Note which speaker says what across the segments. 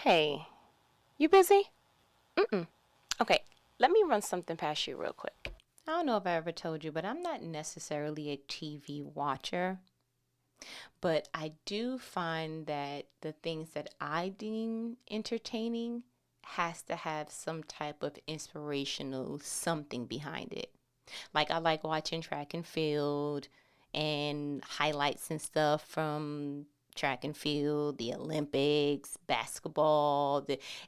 Speaker 1: Hey, you busy? Mm-mm. Okay, let me run something past you real quick. I don't know if I ever told you, but I'm not necessarily a TV watcher, but I do find that the things that I deem entertaining has to have some type of inspirational something behind it. Like I like watching track and field and highlights and stuff from track and field, the Olympics, basketball,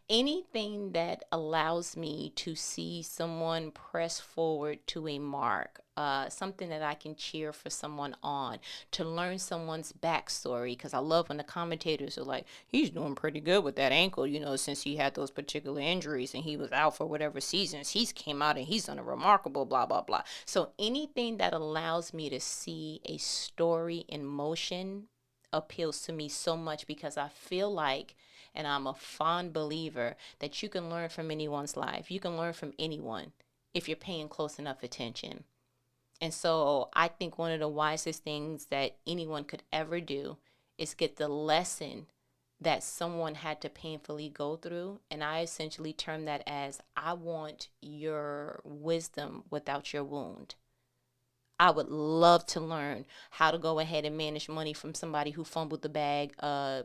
Speaker 1: anything that allows me to see someone press forward to a mark. Something that I can cheer for someone on, to learn someone's backstory. Because I love when the commentators are like, he's doing pretty good with that ankle, since he had those particular injuries and he was out for whatever seasons. He's came out and he's done a remarkable blah, blah, blah. So anything that allows me to see a story in motion appeals to me so much because I feel like, and I'm a fond believer, that you can learn from anyone's life. You can learn from anyone if you're paying close enough attention. And so I think one of the wisest things that anyone could ever do is get the lesson that someone had to painfully go through. And I essentially term that as, I want your wisdom without your wound. I would love to learn how to go ahead and manage money from somebody who fumbled the bag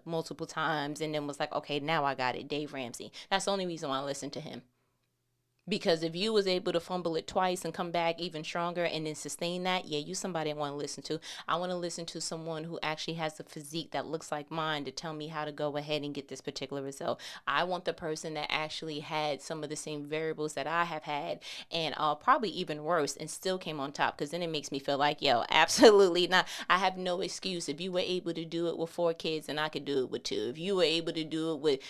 Speaker 1: multiple times and then was like, okay, now I got it. Dave Ramsey. That's the only reason why I listen to him. Because if you was able to fumble it twice and come back even stronger and then sustain that, yeah, you somebody I want to listen to. I want to listen to someone who actually has a physique that looks like mine to tell me how to go ahead and get this particular result. I want the person that actually had some of the same variables that I have had and probably even worse and still came on top, because then it makes me feel like, yo, absolutely not. I have no excuse. If you were able to do it with 4 kids, and I could do it with 2. If you were able to do it with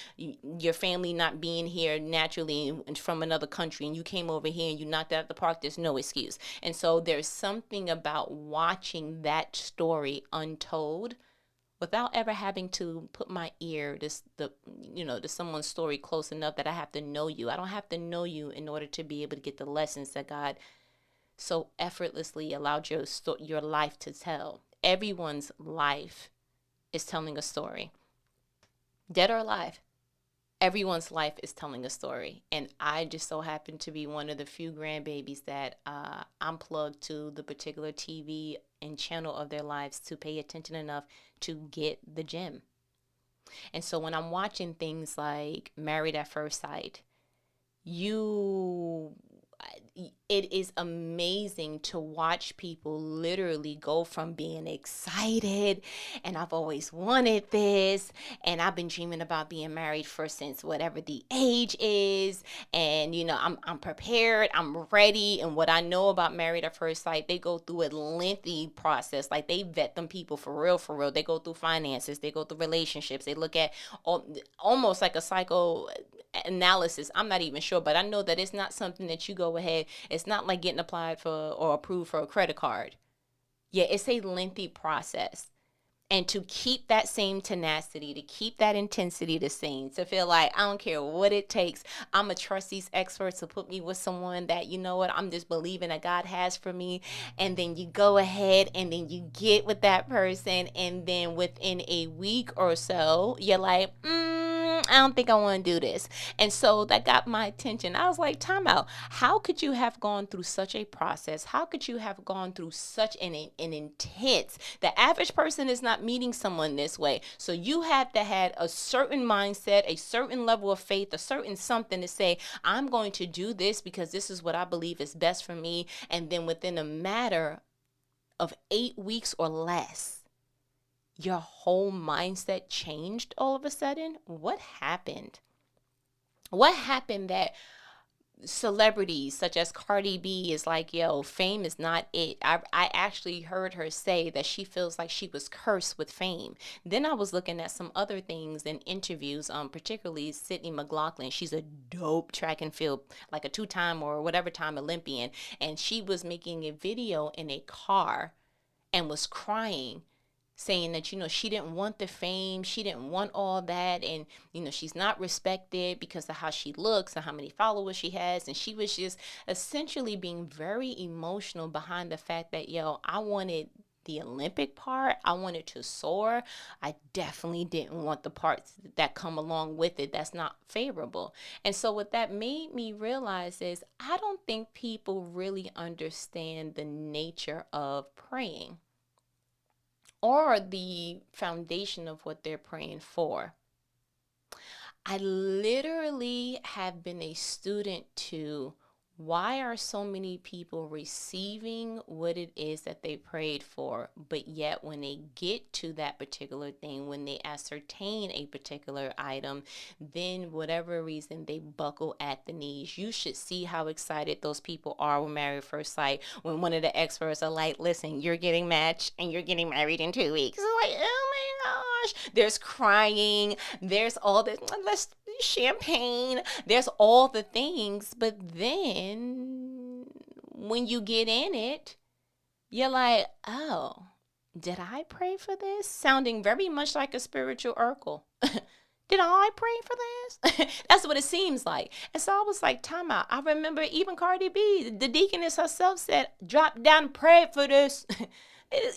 Speaker 1: your family not being here naturally and from another country, and you came over here and you knocked out the park, there's no excuse. And so there's something about watching that story untold without ever having to put my ear to someone's story close enough that I have to know you. I don't have to know you in order to be able to get the lessons that God so effortlessly allowed your life to tell. Everyone's life is telling a story, dead or alive. Everyone's life is telling a story. And I just so happen to be one of the few grandbabies that I'm plugged to the particular TV and channel of their lives to pay attention enough to get the gem. And so when I'm watching things like Married at First Sight, you it is amazing to watch people literally go from being excited and I've always wanted this and I've been dreaming about being married for since whatever the age is, and I'm prepared, I'm ready. And what I know about Married at First Sight, they go through a lengthy process. Like, they vet them people for real, for real. They go through finances, they go through relationships, they look at almost like a psycho analysis. I'm not even sure, but I know that it's not something that you go ahead. It's not like getting applied for or approved for a credit card. Yeah, it's a lengthy process. And to keep that same tenacity, to keep that intensity the same, to feel like I don't care what it takes, I'm going to trust these experts to put me with someone that, you know what, I'm just believing that God has for me. And then you go ahead and then you get with that person. And then within a week or so, you're like, I don't think I want to do this. And so that got my attention. I was like, time out. How could you have gone through such a process? How could you have gone through such an intense? The average person is not meeting someone this way. So you have to have a certain mindset, a certain level of faith, a certain something to say, I'm going to do this because this is what I believe is best for me. And then within a matter of 8 weeks or less, your whole mindset changed all of a sudden. What happened? What happened that celebrities such as Cardi B is like, yo, fame is not it. I actually heard her say that she feels like she was cursed with fame. Then I was looking at some other things in interviews, particularly Sydney McLaughlin. She's a dope track and field, like a 2-time or whatever time Olympian. And she was making a video in a car and was crying, saying that, she didn't want the fame, she didn't want all that, and she's not respected because of how she looks and how many followers she has. And she was just essentially being very emotional behind the fact that, yo, I wanted the Olympic part. I wanted to soar. I definitely didn't want the parts that come along with it that's not favorable. And so what that made me realize is I don't think people really understand the nature of praying or the foundation of what they're praying for. I literally have been a student to why are so many people receiving what it is that they prayed for, but yet when they get to that particular thing, when they ascertain a particular item, then whatever reason they buckle at the knees. You should see how excited those people are when Married at First Sight, when one of the experts are like, listen, you're getting matched and you're getting married in 2 weeks. It's like, oh my gosh. There's crying. There's all this. Let's champagne, there's all the things, but then when you get in it, you're like, oh, did I pray for this? Sounding very much like a spiritual oracle. Did I pray for this? That's what it seems like. And so I was like, time out. I remember even Cardi B, the deaconess herself said, drop down and pray for this.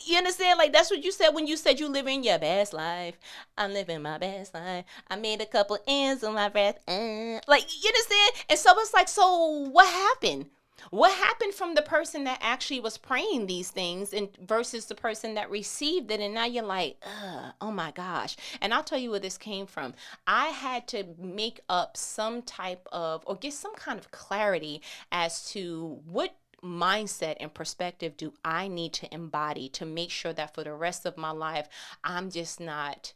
Speaker 1: You understand? Like, that's what you said when you said you living your best life. I'm living my best life. I made a couple ends on my breath. Like, you understand? And so it's like, so what happened? What happened from the person that actually was praying these things and versus the person that received it? And now you're like, oh my gosh. And I'll tell you where this came from. I had to make up some type of, or get some kind of clarity as to what mindset and perspective do I need to embody to make sure that for the rest of my life, I'm just not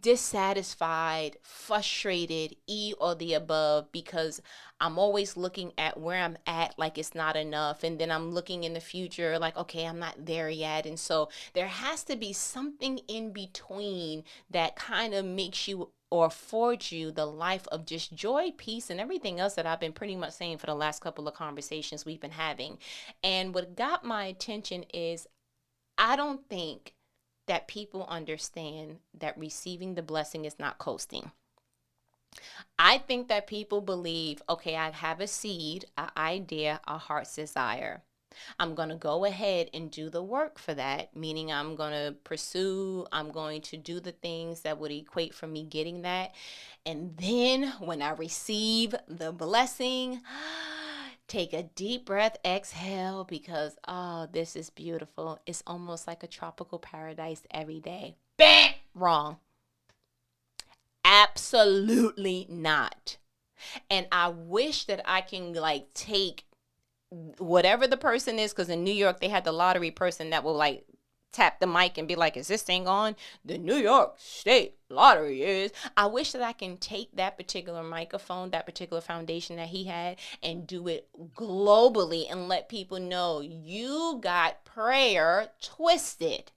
Speaker 1: dissatisfied, frustrated, or the above, because I'm always looking at where I'm at like it's not enough. And then I'm looking in the future like, okay, I'm not there yet. And so there has to be something in between that kind of makes you or affords you the life of just joy, peace, and everything else that I've been pretty much saying for the last couple of conversations we've been having. And what got my attention is I don't think that people understand that receiving the blessing is not coasting. I think that people believe, okay, I have a seed, an idea, a heart's desire. I'm going to go ahead and do the work for that, meaning I'm going to pursue, I'm going to do the things that would equate for me getting that. And then when I receive the blessing, take a deep breath, exhale, because, oh, this is beautiful. It's almost like a tropical paradise every day. Bam! Wrong. Absolutely not. And I wish that I can like take whatever the person is, because in New York, they had the lottery person that will like tap the mic and be like, is this thing on? The New York State Lottery is. I wish that I can take that particular microphone, that particular foundation that he had, and do it globally and let people know you got prayer twisted.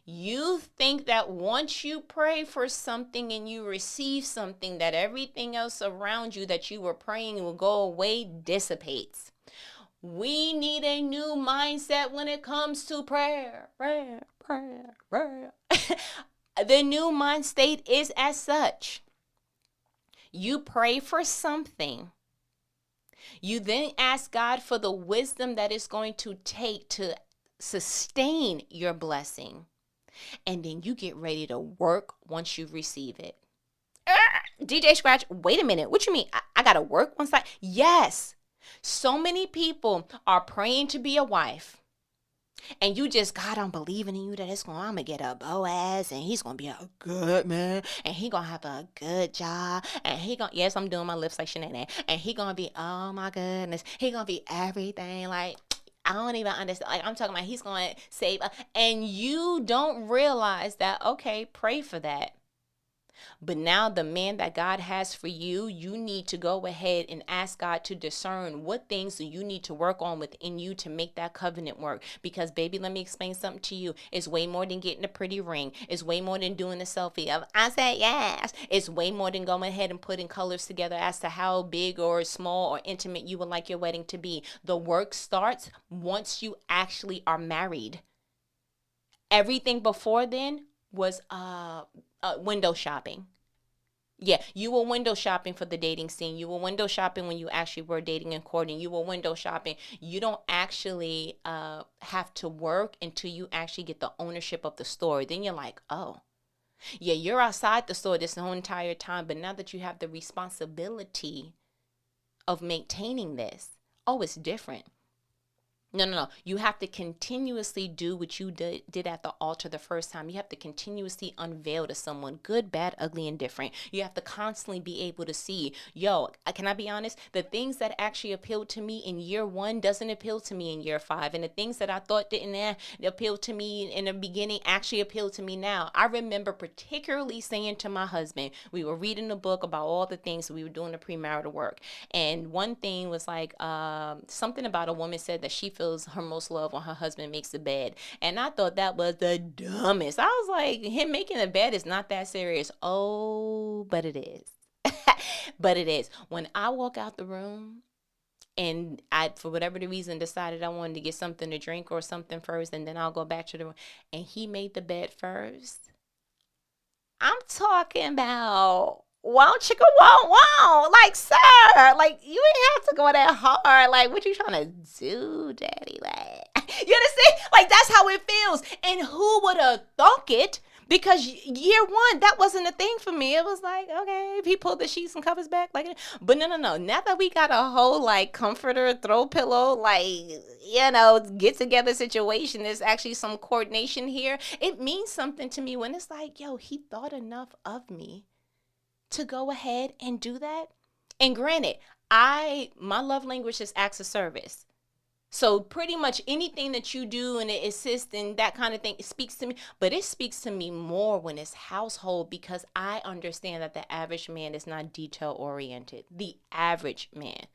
Speaker 1: You think that once you pray for something and you receive something, that everything else around you that you were praying will go away, dissipates. We need a new mindset when it comes to prayer. Prayer. The new mind state is as such. You pray for something. You then ask God for the wisdom that it's going to take to sustain your blessing. And then you get ready to work once you receive it. DJ Scratch, wait a minute. What you mean? I got to work once Yes. So many people are praying to be a wife. And you just, God, I'm believing in you that I'm going to get a Boaz and he's going to be a good man and he going to have a good job and yes, I'm doing my lips like Shanae, and he going to be, oh my goodness, he going to be everything. Like, I don't even understand. Like, I'm talking about he's going to save. And you don't realize that, okay, pray for that. But now the man that God has for you, you need to go ahead and ask God to discern what things do you need to work on within you to make that covenant work. Because, baby, let me explain something to you. It's way more than getting a pretty ring. It's way more than doing a selfie of, I said yes. It's way more than going ahead and putting colors together as to how big or small or intimate you would like your wedding to be. The work starts once you actually are married. Everything before then was window shopping. Yeah, you were window shopping for the dating scene. You were window shopping when you actually were dating and courting. You were window shopping. You don't actually have to work until you actually get the ownership of the store. Then you're like, oh, yeah, you're outside the store this whole entire time. But now that you have the responsibility of maintaining this, oh, it's different. No, no, no. You have to continuously do what you did at the altar the first time. You have to continuously unveil to someone good, bad, ugly, and different. You have to constantly be able to see, yo, can I be honest? The things that actually appealed to me in year one doesn't appeal to me in year five. And the things that I thought didn't appeal to me in the beginning actually appeal to me now. I remember particularly saying to my husband, we were reading a book about all the things we were doing the premarital work. And one thing was like something about a woman said that she feels her most love when her husband makes the bed. And I thought that was the dumbest. I was like, him making the bed is not that serious. Oh, but it is. But it is. When I walk out the room and I, for whatever the reason, decided I wanted to get something to drink or something first, and then I'll go back to the room, and he made the bed first, I'm talking about wow chicka wow wow. Like, sir, like you ain't have to go that hard. Like, what you trying to do, daddy? Like, you understand? Like, that's how it feels. And who would have thunk it? Because year one, that wasn't a thing for me. It was like, okay, he pulled the sheets and covers back. Like, but no, no, no. Now that we got a whole like comforter, throw pillow, like, get together situation, there's actually some coordination here. It means something to me when it's like, yo, he thought enough of me to go ahead and do that. And granted, my love language is acts of service. So pretty much anything that you do and it assists and that kind of thing, it speaks to me. But it speaks to me more when it's household, because I understand that the average man is not detail oriented. The average man.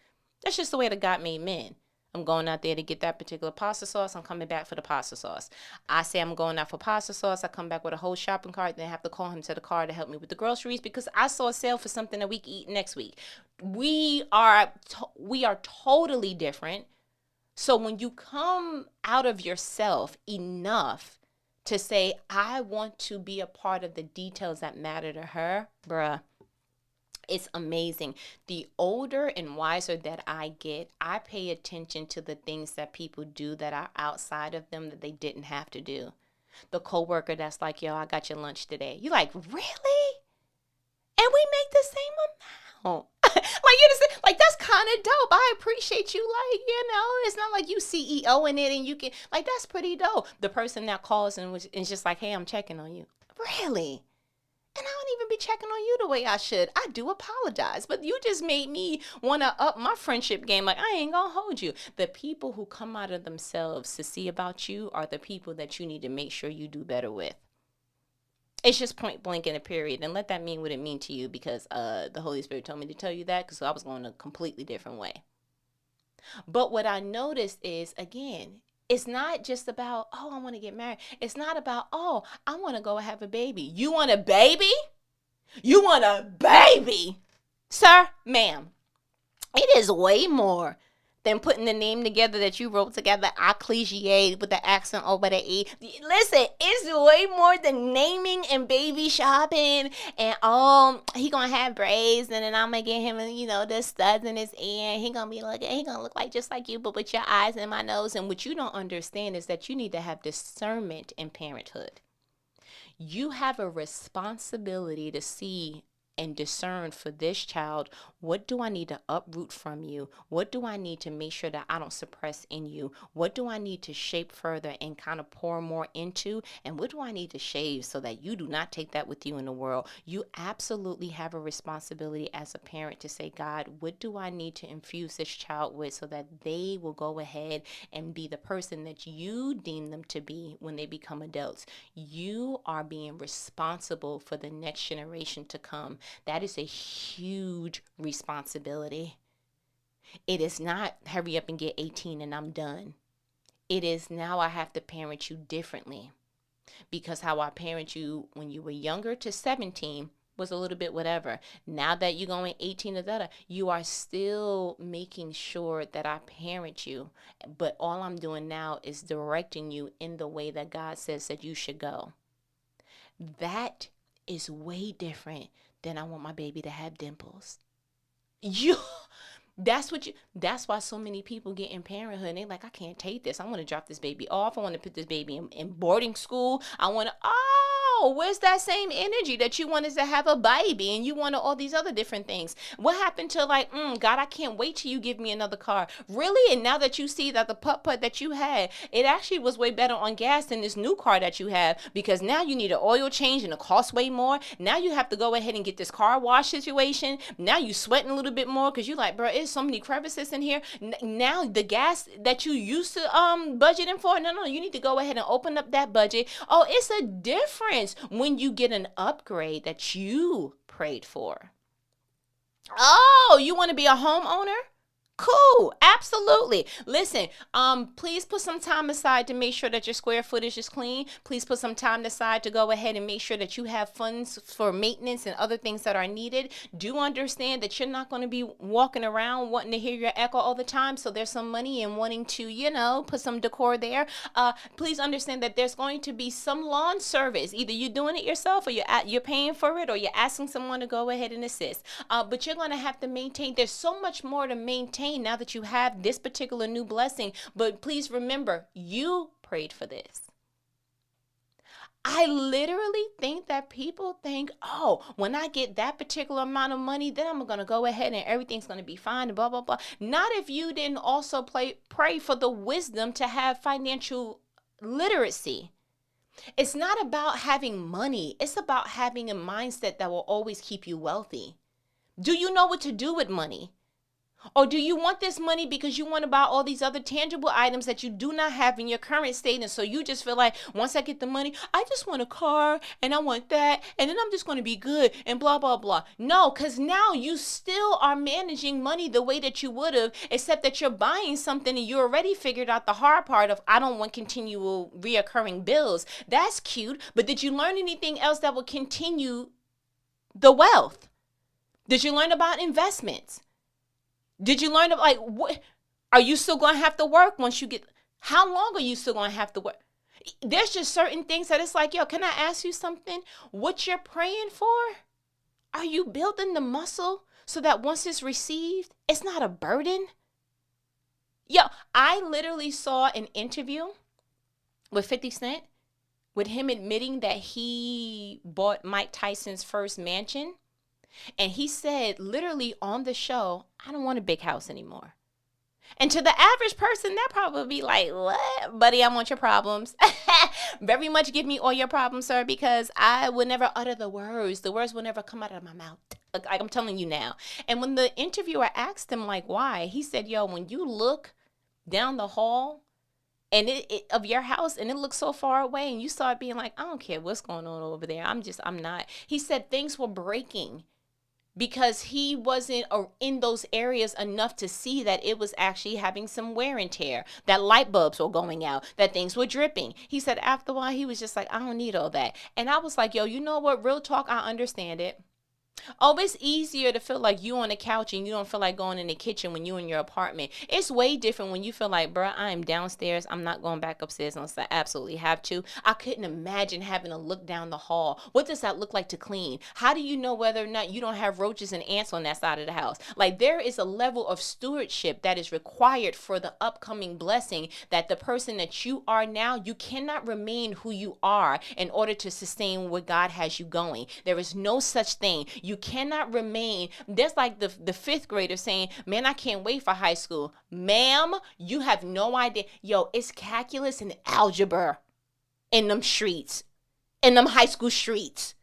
Speaker 1: That's just the way that God made men. I'm going out there to get that particular pasta sauce. I'm coming back for the pasta sauce. I say I'm going out for pasta sauce. I come back with a whole shopping cart. Then I have to call him to the car to help me with the groceries because I saw a sale for something that we can eat next week. We are totally different. So when you come out of yourself enough to say, I want to be a part of the details that matter to her, bruh, it's amazing. The older and wiser that I get, I pay attention to the things that people do that are outside of them that they didn't have to do. The coworker that's like, yo, I got your lunch today. You like, really? And we make the same amount. Like, you understand? Like, that's kind of dope. I appreciate you. Like, it's not like you CEO in it and you can, like, that's pretty dope. The person that calls and is just like, hey, I'm checking on you. Really? And I don't even be checking on you the way I should. I do apologize. But you just made me want to up my friendship game. Like, I ain't going to hold you. The people who come out of themselves to see about you are the people that you need to make sure you do better with. It's just point blank in a period. And let that mean what it mean to you, because the Holy Spirit told me to tell you that, because I was going a completely different way. But what I noticed is, again, it's not just about, oh, I want to get married. It's not about, oh, I want to go have a baby. You want a baby? You want a baby? Sir, ma'am, it is way more than putting the name together that you wrote together, ecclesia, with the accent over the E. Listen, it's way more than naming and baby shopping and he gonna have braids and then I'm gonna get him the studs in his ear. He gonna look like just like you, but with your eyes and my nose. And what you don't understand is that you need to have discernment in parenthood. You have a responsibility to see and discern for this child, what do I need to uproot from you? What do I need to make sure that I don't suppress in you? What do I need to shape further and kind of pour more into? And what do I need to shave so that you do not take that with you in the world? You absolutely have a responsibility as a parent to say, God, what do I need to infuse this child with so that they will go ahead and be the person that you deem them to be when they become adults? You are being responsible for the next generation to come. That is a huge responsibility. It is not hurry up and get 18 and I'm done. It is now I have to parent you differently, because how I parent you when you were younger to 17 was a little bit whatever. Now that you're going 18 to that, you are still making sure that I parent you. But all I'm doing now is directing you in the way that God says that you should go. That is way different then I want my baby to have dimples. You that's why so many people get in parenthood and they're like, I can't take this. I want to drop this baby off. I want to put this baby in boarding school. I want to, where's that same energy that you wanted to have a baby and you wanted all these other different things? What happened to like, God, I can't wait till you give me another car. Really? And now that you see that the putt that you had, it actually was way better on gas than this new car that you have, because now you need an oil change and it costs way more. Now you have to go ahead and get this car wash situation. Now you sweating a little bit more because you're like, bro, there's so many crevices in here. Now the gas that you used to budgeting for, no, you need to go ahead and open up that budget. Oh, it's a difference when you get an upgrade that you prayed for. Oh, you want to be a homeowner? Cool. Absolutely. Listen, please put some time aside to make sure that your square footage is clean. Please put some time aside to go ahead and make sure that you have funds for maintenance and other things that are needed. Do understand that you're not going to be walking around wanting to hear your echo all the time. So there's some money in wanting to, put some decor there. Please understand that there's going to be some lawn service. Either you're doing it yourself or you're paying for it, or you're asking someone to go ahead and assist. But you're going to have to maintain. There's so much more to maintain now that you have this particular new blessing. But please remember, you prayed for this. I literally think that people think, when I get that particular amount of money, then I'm going to go ahead and everything's going to be fine and blah, blah, blah. Not if you didn't also pray for the wisdom to have financial literacy. It's not about having money. It's about having a mindset that will always keep you wealthy. Do you know what to do with money? Or do you want this money because you want to buy all these other tangible items that you do not have in your current state? And so you just feel like, once I get the money, I just want a car and I want that. And then I'm just going to be good and blah, blah, blah. No, because now you still are managing money the way that you would have, except that you're buying something and you already figured out the hard part of, I don't want continual reoccurring bills. That's cute. But did you learn anything else that will continue the wealth? Did you learn about investments? Did you learn, what are you still going to have to work once you get, how long are you still going to have to work? There's just certain things that it's like, can I ask you something? What you're praying for? Are you building the muscle so that once it's received, it's not a burden? I literally saw an interview with 50 Cent with him admitting that he bought Mike Tyson's first mansion. And he said literally on the show, I don't want a big house anymore. And to the average person, that probably be like, what? Buddy, I want your problems. Very much give me all your problems, sir, because I would never utter the words. The words will never come out of my mouth. Like I'm telling you now. And when the interviewer asked him, why? He said, when you look down the hall and it of your house and it looks so far away and you start being like, I don't care what's going on over there. I'm not. He said things were breaking, because he wasn't in those areas enough to see that it was actually having some wear and tear, that light bulbs were going out, that things were dripping. He said after a while, he was just like, I don't need all that. And I was like, you know what? Real talk, I understand it. It's easier to feel like you on the couch and you don't feel like going in the kitchen when you in your apartment. It's way different when you feel like, bruh, I am downstairs. I'm not going back upstairs unless I absolutely have to. I couldn't imagine having to look down the hall. What does that look like to clean? How do you know whether or not you don't have roaches and ants on that side of the house? There is a level of stewardship that is required for the upcoming blessing, that the person that you are now, you cannot remain who you are in order to sustain where God has you going. There is no such thing. You cannot remain. That's like the fifth grader saying, man, I can't wait for high school. Ma'am, you have no idea. It's calculus and algebra in them streets, in them high school streets.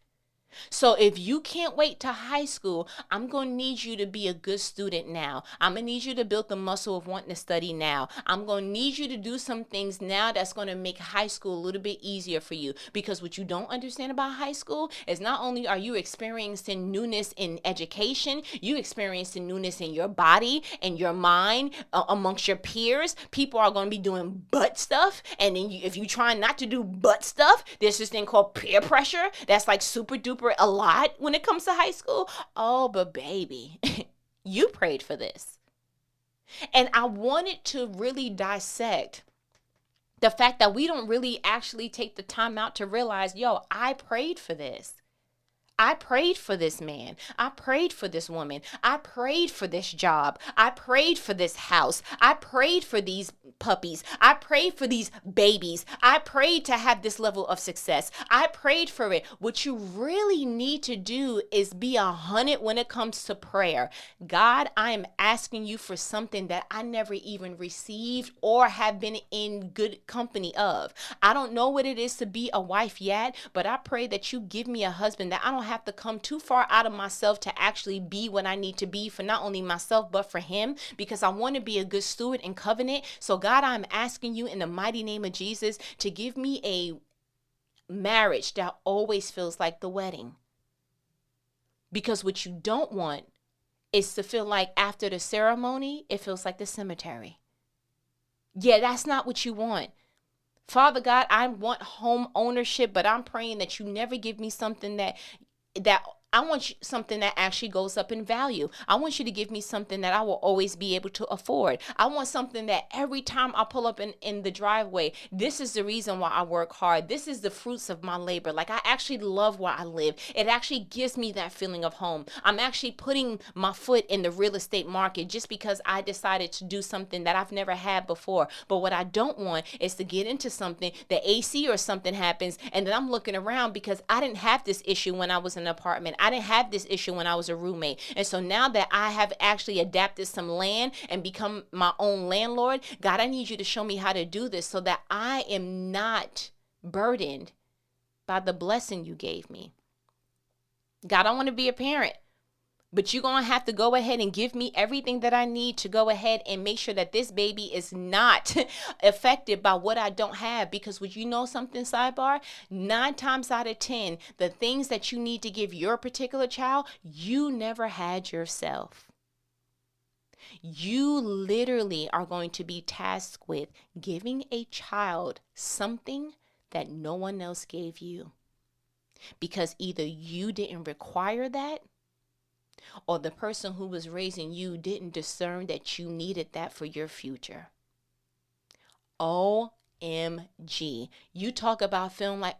Speaker 1: So if you can't wait to high school, I'm going to need you to be a good student now. I'm going to need you to build the muscle of wanting to study now. I'm going to need you to do some things now that's going to make high school a little bit easier for you. Because what you don't understand about high school is not only are you experiencing newness in education, you experiencing newness in your body and your mind amongst your peers. People are going to be doing butt stuff. And then if you try not to do butt stuff, there's this thing called peer pressure. That's like super duper a lot when it comes to high school. But baby, you prayed for this. And I wanted to really dissect the fact that we don't really actually take the time out to realize, I prayed for this. I prayed for this man. I prayed for this woman. I prayed for this job. I prayed for this house. I prayed for these puppies. I prayed for these babies. I prayed to have this level of success. I prayed for it. What you really need to do is be 100 when it comes to prayer. God, I am asking you for something that I never even received or have been in good company of. I don't know what it is to be a wife yet, but I pray that you give me a husband that I don't have to come too far out of myself to actually be what I need to be for not only myself, but for him, because I want to be a good steward in covenant. So God, I'm asking you in the mighty name of Jesus to give me a marriage that always feels like the wedding. Because what you don't want is to feel like after the ceremony, it feels like the cemetery. Yeah, that's not what you want. Father God, I want home ownership, but I'm praying that you never give me something that I want something that actually goes up in value. I want you to give me something that I will always be able to afford. I want something that every time I pull up in the driveway, this is the reason why I work hard. This is the fruits of my labor. Like, I actually love where I live. It actually gives me that feeling of home. I'm actually putting my foot in the real estate market just because I decided to do something that I've never had before. But what I don't want is to get into something, the AC or something happens, and then I'm looking around because I didn't have this issue when I was in an apartment. I didn't have this issue when I was a roommate. And so now that I have actually adapted some land and become my own landlord, God, I need you to show me how to do this so that I am not burdened by the blessing you gave me. God, I want to be a parent. But you're going to have to go ahead and give me everything that I need to go ahead and make sure that this baby is not affected by what I don't have. Because would you know something, sidebar? 9 times out of 10, the things that you need to give your particular child, you never had yourself. You literally are going to be tasked with giving a child something that no one else gave you. Because either you didn't require that, or the person who was raising you didn't discern that you needed that for your future. OMG. You talk about feeling like,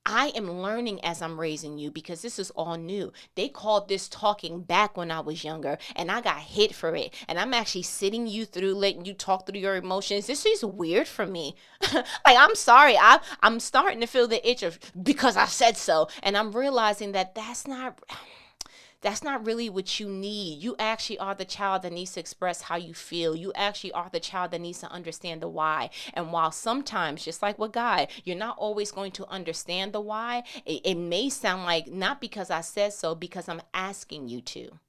Speaker 1: I am learning as I'm raising you because this is all new. They called this talking back when I was younger, and I got hit for it. And I'm actually sitting you through, letting you talk through your emotions. This is weird for me. Like, I'm sorry. I'm starting to feel the itch of because I said so. And I'm realizing that that's not really what you need. You actually are the child that needs to express how you feel. You actually are the child that needs to understand the why. And while sometimes, just like with God, you're not always going to understand the why, it may sound like not because I said so, because I'm asking you to.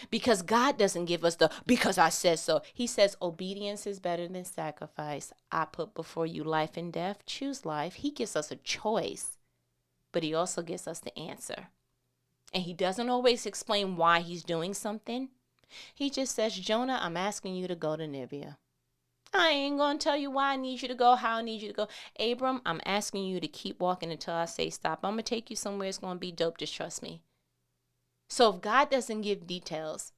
Speaker 1: Because God doesn't give us the because I said so. He says obedience is better than sacrifice. I put before you life and death. Choose life. He gives us a choice, but he also gives us the answer. And he doesn't always explain why he's doing something. He just says, Jonah, I'm asking you to go to Nineveh. I ain't going to tell you why I need you to go, how I need you to go. Abram, I'm asking you to keep walking until I say stop. I'm going to take you somewhere. It's going to be dope. Just trust me. So if God doesn't give details,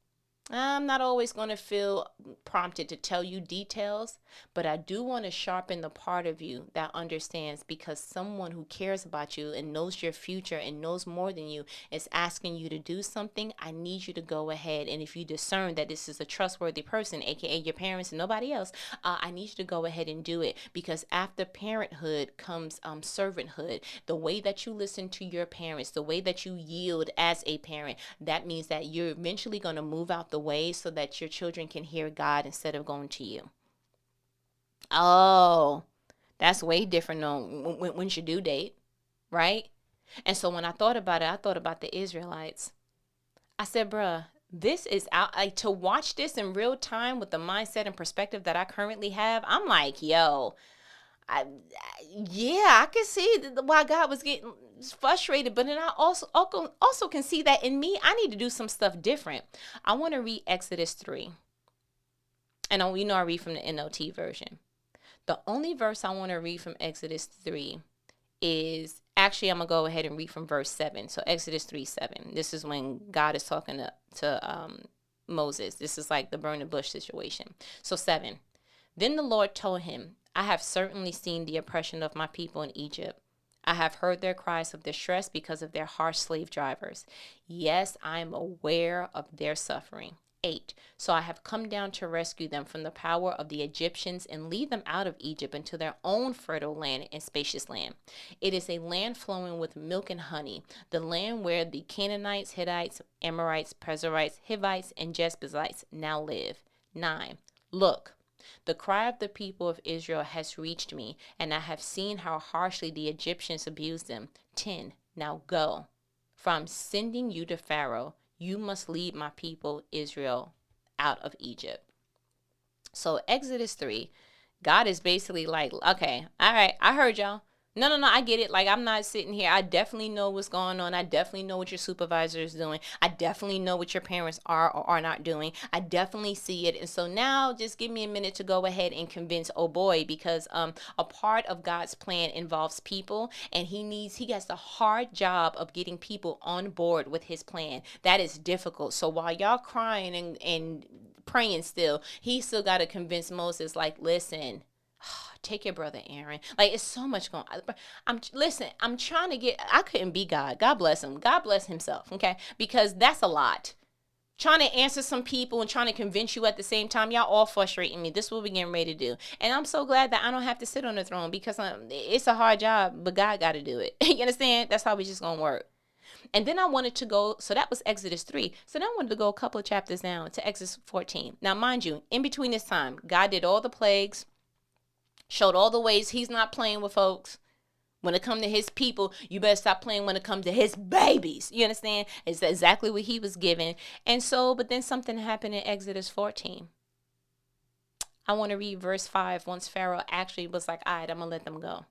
Speaker 1: I'm not always going to feel prompted to tell you details, but I do want to sharpen the part of you that understands, because someone who cares about you and knows your future and knows more than you is asking you to do something. I need you to go ahead. And if you discern that this is a trustworthy person, aka your parents and nobody else, I need you to go ahead and do it, because after parenthood comes servanthood. The way that you listen to your parents, the way that you yield as a parent, that means that you're eventually going to move out the way so that your children can hear God instead of going to you. Oh, that's way different on when's your due date, right? And so when I thought about it, I thought about the Israelites. I said, bruh, this is out. Like, to watch this in real time with the mindset and perspective that I currently have, I'm like, yo, I can see why God was getting frustrated, but then I also can see that in me, I need to do some stuff different. I want to read Exodus 3. And I read from the NLT version. The only verse I want to read from Exodus 3 is, actually, I'm going to go ahead and read from verse 7. So Exodus 3:7. This is when God is talking to Moses. This is like the burning bush situation. So 7. Then the Lord told him, I have certainly seen the oppression of my people in Egypt. I have heard their cries of distress because of their harsh slave drivers. Yes, I am aware of their suffering. 8. So I have come down to rescue them from the power of the Egyptians and lead them out of Egypt into their own fertile land and spacious land. It is a land flowing with milk and honey, the land where the Canaanites, Hittites, Amorites, Perizzites, Hivites, and Jebusites now live. 9. Look, the cry of the people of Israel has reached me, and I have seen how harshly the Egyptians abuse them. 10. Now go. For I'm sending you to Pharaoh. You must lead my people Israel out of Egypt. So Exodus 3, God is basically like, okay, all right, I heard y'all. No, I get it. Like, I'm not sitting here. I definitely know what's going on. I definitely know what your supervisor is doing. I definitely know what your parents are or are not doing. I definitely see it. And so now just give me a minute to go ahead and convince, oh boy, because a part of God's plan involves people, and he has the hard job of getting people on board with his plan. That is difficult. So while y'all crying and praying still, he still got to convince Moses, like, listen, take your brother Aaron. Like, it's so much going on. I'm trying to get, I couldn't be God. God bless him. God bless himself. Okay. Because that's a lot. Trying to answer some people and trying to convince you at the same time. Y'all all frustrating me. This is what we're getting ready to do. And I'm so glad that I don't have to sit on the throne, because it's a hard job, but God got to do it. You understand? That's how we just going to work. And then I wanted to go, so that was Exodus 3. So then I wanted to go a couple of chapters down to Exodus 14. Now, mind you, in between this time, God did all the plagues, showed all the ways he's not playing with folks. When it comes to his people, you better stop playing when it comes to his babies. You understand? It's exactly what he was given. And so, but then something happened in Exodus 14. I want to read verse 5. Once Pharaoh actually was like, all right, I'm going to let them go.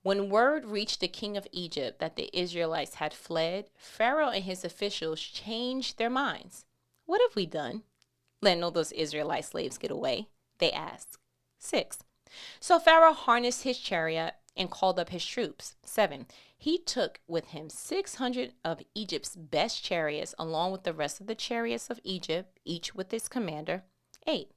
Speaker 1: When word reached the king of Egypt that the Israelites had fled, Pharaoh and his officials changed their minds. What have we done? Letting all those Israelite slaves get away, they asked. 6. So Pharaoh harnessed his chariot and called up his troops. 7. He took with him 600 of Egypt's best chariots, along with the rest of the chariots of Egypt, each with its commander. 8.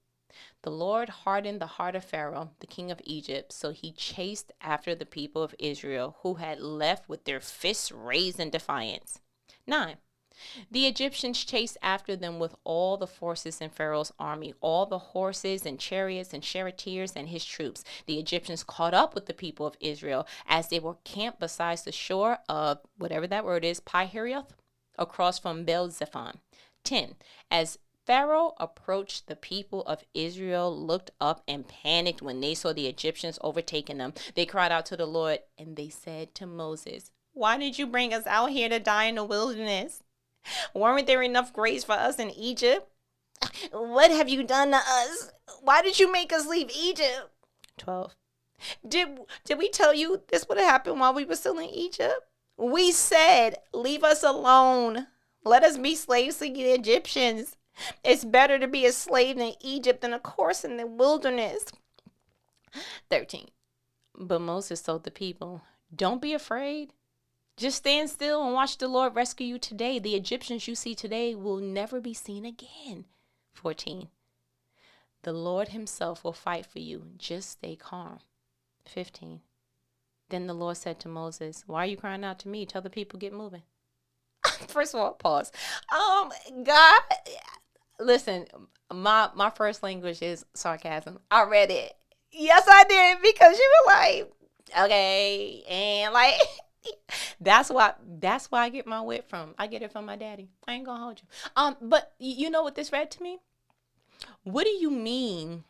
Speaker 1: The Lord hardened the heart of Pharaoh, the king of Egypt, so he chased after the people of Israel, who had left with their fists raised in defiance. 9. The Egyptians chased after them with all the forces in Pharaoh's army, all the horses and chariots and charioteers and his troops. The Egyptians caught up with the people of Israel as they were camped beside the shore of, whatever that word is, Pi-Hahiroth, across from Baal-zephon. 10. As Pharaoh approached, the people of Israel looked up and panicked when they saw the Egyptians overtaking them. They cried out to the Lord, and they said to Moses, "Why did you bring us out here to die in the wilderness? Weren't there enough graves for us in Egypt? What have you done to us? Why did you make us leave Egypt?" 12. Did we tell you this would happen while we were still in Egypt? We said, leave us alone. Let us be slaves to the Egyptians. It's better to be a slave in Egypt than a corpse in the wilderness. 13. But Moses told the people, don't be afraid. Just stand still and watch the Lord rescue you today. The Egyptians you see today will never be seen again. 14. The Lord himself will fight for you. Just stay calm. 15. Then the Lord said to Moses, why are you crying out to me? Tell the people get moving. First of all, pause. God, listen, my first language is sarcasm. I read it. Yes, I did, because you were like, okay, and like, that's why I get my wit from. I get it from my daddy. I ain't gonna hold you. But you know what this read to me? What do you mean?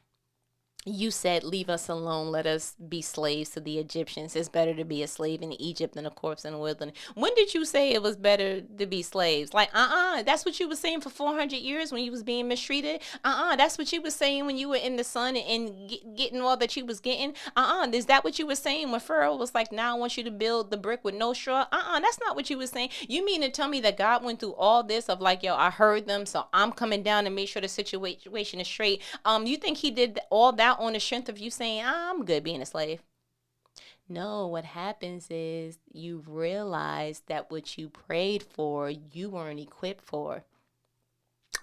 Speaker 1: You said, leave us alone. Let us be slaves to the Egyptians. It's better to be a slave in Egypt than a corpse in the wilderness. When did you say it was better to be slaves? Like, that's what you were saying for 400 years when you was being mistreated. That's what you was saying when you were in the sun and getting all that you was getting. Is that what you were saying when Pharaoh was like, now I want you to build the brick with no straw? That's not what you was saying. You mean to tell me that God went through all this of like, yo, I heard them, so I'm coming down to make sure the situation is straight. You think he did all that on the strength of you saying, I'm good being a slave? No, what happens is you realize that what you prayed for, you weren't equipped for.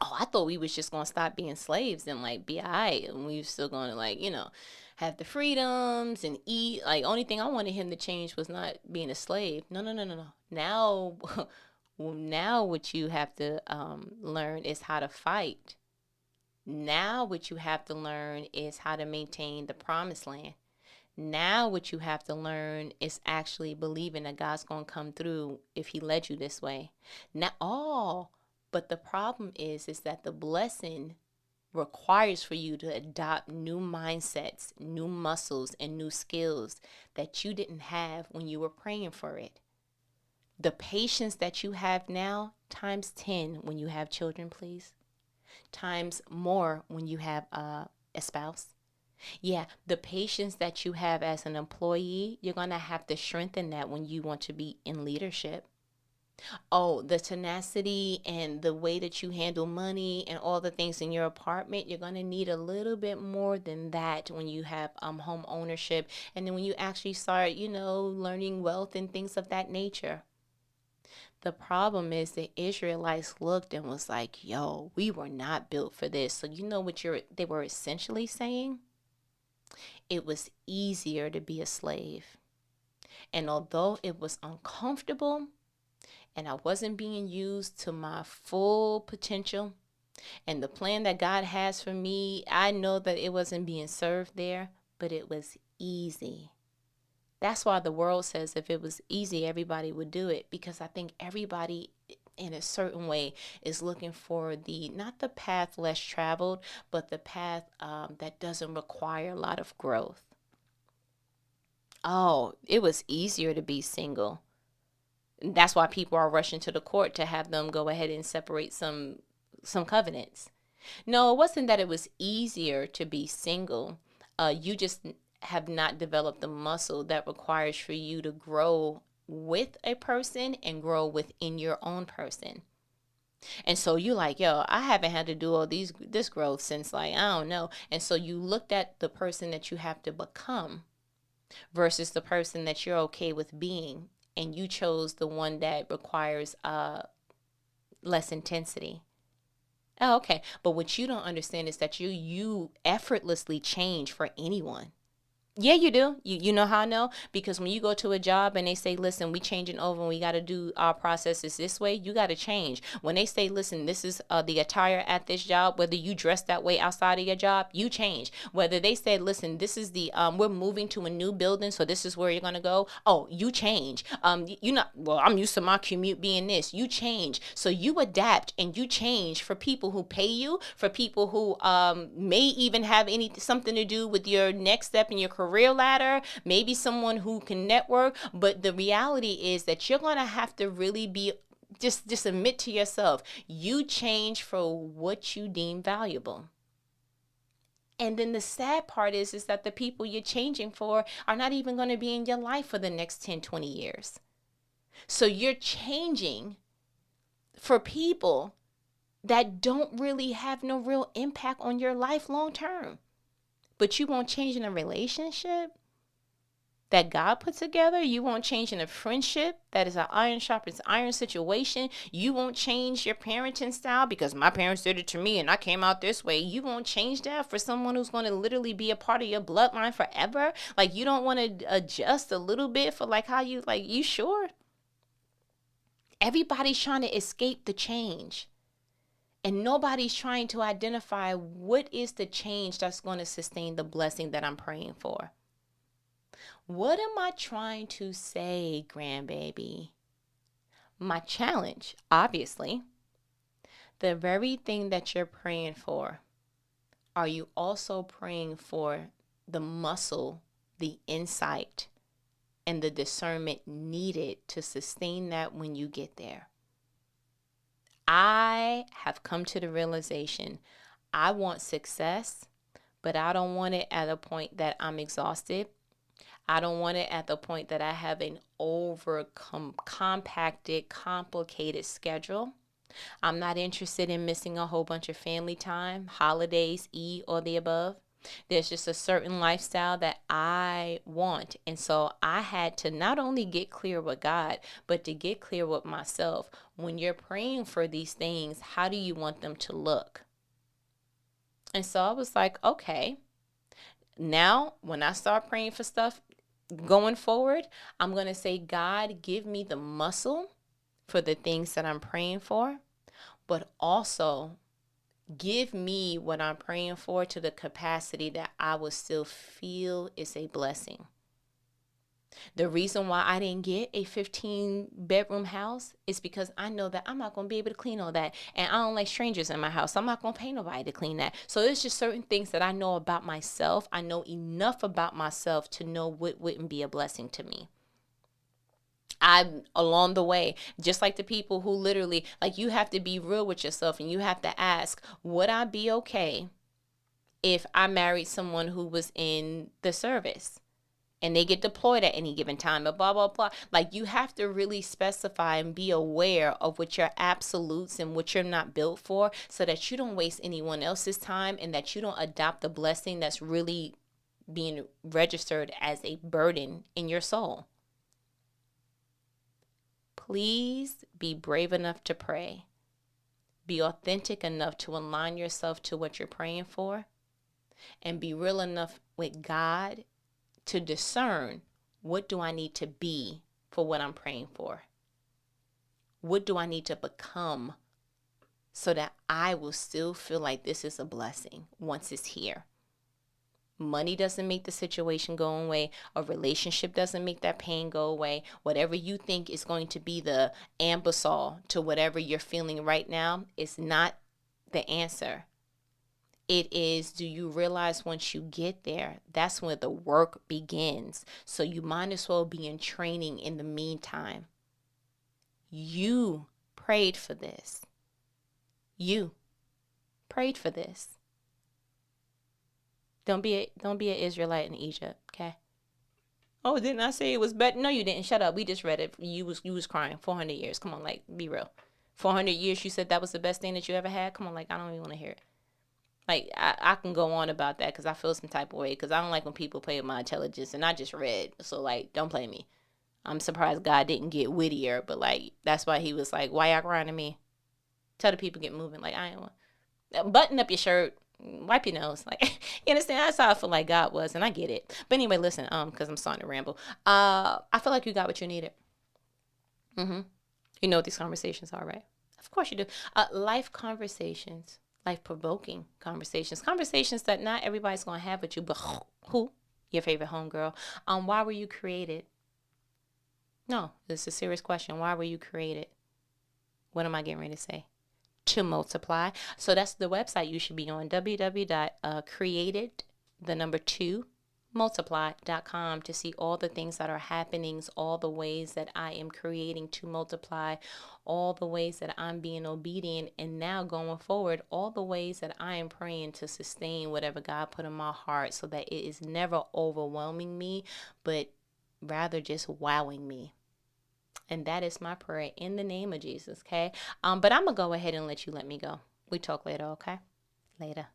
Speaker 1: Oh, I thought we was just gonna stop being slaves and like be alright, and we were still gonna like, have the freedoms and eat. Like, only thing I wanted him to change was not being a slave. No, no, no, no, no. Now, well, now what you have to learn is how to fight. Now what you have to learn is how to maintain the promised land. Now what you have to learn is actually believing that God's going to come through if he led you this way. Now, but the problem is that the blessing requires for you to adopt new mindsets, new muscles, and new skills that you didn't have when you were praying for it. The patience that you have now, times 10 when you have children, please. Times more when you have a spouse. Yeah, the patience that you have as an employee, you're going to have to strengthen that when you want to be in leadership. Oh, the tenacity and the way that you handle money and all the things in your apartment, you're going to need a little bit more than that when you have home ownership. And then when you actually start, learning wealth and things of that nature. The problem is the Israelites looked and was like, yo, we were not built for this. So you know what they were essentially saying? It was easier to be a slave. And although it was uncomfortable and I wasn't being used to my full potential and the plan that God has for me, I know that it wasn't being served there, but it was easy. That's why the world says if it was easy, everybody would do it, because I think everybody in a certain way is looking for not the path less traveled, but the path that doesn't require a lot of growth. Oh, it was easier to be single. That's why people are rushing to the court to have them go ahead and separate some covenants. No, it wasn't that it was easier to be single. You just have not developed the muscle that requires for you to grow with a person and grow within your own person. And so you like, yo, I haven't had to do all this growth since like, I don't know. And so you looked at the person that you have to become versus the person that you're okay with being. And you chose the one that requires less intensity. Oh, okay. But what you don't understand is that you effortlessly change for anyone. Yeah, you do. You know how I know? Because when you go to a job and they say, listen, we changing over and we got to do our processes this way, you got to change. When they say, listen, this is the attire at this job, whether you dress that way outside of your job, you change. Whether they say, listen, this is we're moving to a new building, so this is where you're going to go. Oh, you change. You're not, well, I'm used to my commute being this. You change. So you adapt and you change for people who pay you, for people who may even have something to do with your next step in your career ladder, maybe someone who can network. But the reality is that you're going to have to really be just admit to yourself, you change for what you deem valuable. And then the sad part is that the people you're changing for are not even going to be in your life for the next 10, 20 years. So you're changing for people that don't really have no real impact on your life long term. But you won't change in a relationship that God put together. You won't change in a friendship that is an iron sharpens iron situation. You won't change your parenting style because my parents did it to me and I came out this way. You won't change that for someone who's going to literally be a part of your bloodline forever. Like, you don't want to adjust a little bit for like how you like, you sure? Everybody's trying to escape the change. And nobody's trying to identify what is the change that's going to sustain the blessing that I'm praying for. What am I trying to say, grandbaby? My challenge, obviously, the very thing that you're praying for, are you also praying for the muscle, the insight, and the discernment needed to sustain that when you get there? I have come to the realization I want success, but I don't want it at a point that I'm exhausted. I don't want it at the point that I have an compacted, complicated schedule. I'm not interested in missing a whole bunch of family time, holidays, or the above. There's just a certain lifestyle that I want. And so I had to not only get clear with God, but to get clear with myself. When you're praying for these things, how do you want them to look? And so I was like, okay, now when I start praying for stuff going forward, I'm going to say, God, give me the muscle for the things that I'm praying for, but also give me what I'm praying for to the capacity that I will still feel is a blessing. The reason why I didn't get a 15-bedroom house is because I know that I'm not going to be able to clean all that. And I don't like strangers in my house. I'm not going to pay nobody to clean that. So there's just certain things that I know about myself. I know enough about myself to know what wouldn't be a blessing to me. I'm along the way, just like the people who literally, like, you have to be real with yourself and you have to ask, would I be okay if I married someone who was in the service and they get deployed at any given time, and blah, blah, blah. Like, you have to really specify and be aware of what your absolutes and what you're not built for, so that you don't waste anyone else's time and that you don't adopt a blessing that's really being registered as a burden in your soul. Please be brave enough to pray. Be authentic enough to align yourself to what you're praying for. And be real enough with God to discern, what do I need to be for what I'm praying for? What do I need to become so that I will still feel like this is a blessing once it's here? Money doesn't make the situation go away. A relationship doesn't make that pain go away. Whatever you think is going to be the ambisol to whatever you're feeling right now is not the answer. It is, do you realize once you get there, that's when the work begins. So you might as well be in training in the meantime. You prayed for this. You prayed for this. Don't be an Israelite in Egypt, okay? Oh, didn't I say it was better? No, you didn't. Shut up. We just read it. You was crying. 400 years. Come on, like, be real. 400 years, you said that was the best thing that you ever had? Come on, like, I don't even want to hear it. Like, I can go on about that because I feel some type of way, because I don't like when people play with my intelligence, and I just read. So, like, don't play me. I'm surprised God didn't get wittier, but, like, that's why he was like, why y'all crying to me? Tell the people get moving. Like, I ain't want. Button up your shirt. Wipe your nose. Like, you understand? That's how I feel like God was, and I get it. But anyway, listen, because I'm starting to ramble. I feel like you got what you needed. You know what these conversations are, right? Of course you do. Life conversations. Life-provoking conversations. Conversations that not everybody's going to have with you, but who? Your favorite homegirl. Why were you created? No, this is a serious question. Why were you created? What am I getting ready to say? To multiply. So that's the website you should be on, www.created2multiply.com, to see all the things that are happening, all the ways that I am creating to multiply, all the ways that I'm being obedient, and now going forward, all the ways that I am praying to sustain whatever God put in my heart, so that it is never overwhelming me, but rather just wowing me. And that is my prayer in the name of Jesus, okay? But I'm going to go ahead and let me go. We talk later, okay? Later.